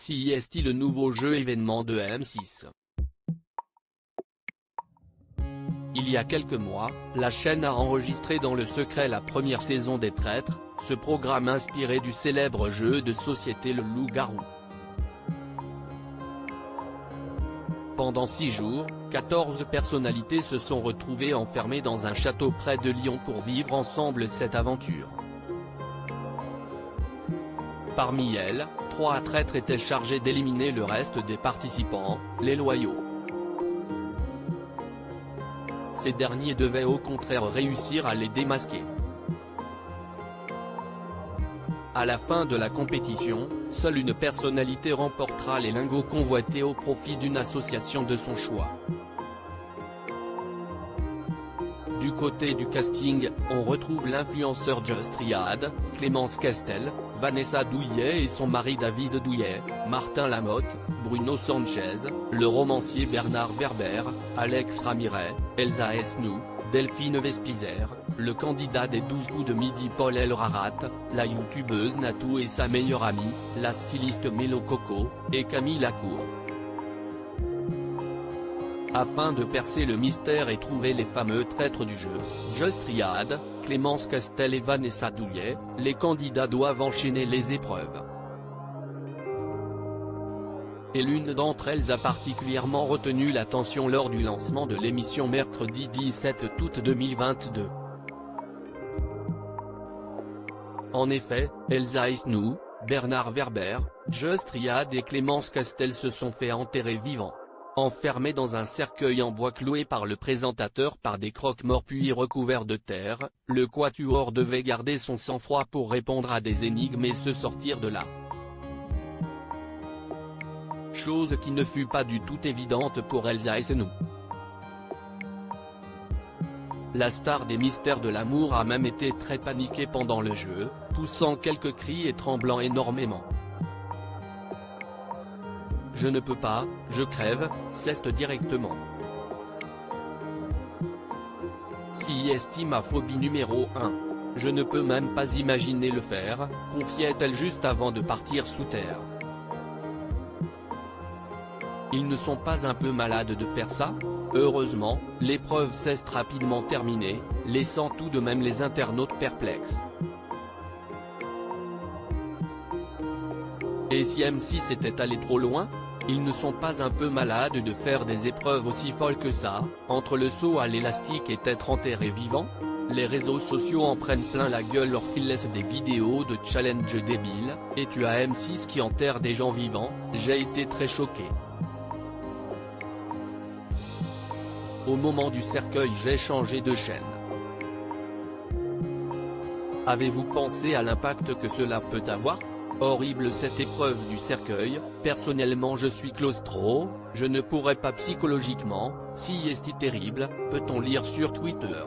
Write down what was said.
CIST, le nouveau jeu événement de M6. Il y a quelques mois, la chaîne a enregistré dans le secret la première saison des Traîtres, ce programme inspiré du célèbre jeu de société Le Loup-garou. Pendant 6 jours, 14 personnalités se sont retrouvées enfermées dans un château près de Lyon pour vivre ensemble cette aventure. Parmi elles, 3 traîtres étaient chargés d'éliminer le reste des participants, les loyaux. Ces derniers devaient au contraire réussir à les démasquer. À la fin de la compétition, seule une personnalité remportera les lingots convoités au profit d'une association de son choix. Du côté du casting, on retrouve l'influenceur Just Riyad, Clémence Castel, Vanessa Douillet et son mari David Douillet, Martin Lamotte, Bruno Sanchez, le romancier Bernard Werber, Alex Ramirez, Elsa Esnou, Delphine Vespizer, le candidat des 12 coups de midi Paul El Rarat, la youtubeuse Natou et sa meilleure amie, la styliste Mélo Coco, et Camille Lacour. Afin de percer le mystère et trouver les fameux traîtres du jeu, Just Riyad, Clémence Castel et Vanessa Douillet, les candidats doivent enchaîner les épreuves. Et l'une d'entre elles a particulièrement retenu l'attention lors du lancement de l'émission mercredi 17 août 2022. En effet, Elsa Esnou, Bernard Werber, Just Riyad et Clémence Castel se sont fait enterrer vivants. Enfermés dans un cercueil en bois cloué par le présentateur par des croque-morts puis recouverts de terre, le quatuor devait garder son sang-froid pour répondre à des énigmes et se sortir de là. Chose qui ne fut pas du tout évidente pour Elsa Esnou. La star des mystères de l'amour a même été très paniquée pendant le jeu, poussant quelques cris et tremblant énormément. Je ne peux pas, je crève, ceste directement. CIST, ma phobie numéro 1. Je ne peux même pas imaginer le faire, confiait-elle juste avant de partir sous terre. Ils ne sont pas un peu malades de faire ça? Heureusement, l'épreuve s'est rapidement terminée, laissant tout de même les internautes perplexes. Et si M6 était allé trop loin? Ils ne sont pas un peu malades de faire des épreuves aussi folles que ça, entre le saut à l'élastique et être enterré vivant? Les réseaux sociaux en prennent plein la gueule lorsqu'ils laissent des vidéos de challenge débiles, et tu as M6 qui enterre des gens vivants, j'ai été très choqué. Au moment du cercueil j'ai changé de chaîne. Avez-vous pensé à l'impact que cela peut avoir? Horrible cette épreuve du cercueil, personnellement je suis claustro, je ne pourrais pas psychologiquement, CIST terrible, peut-on lire sur Twitter.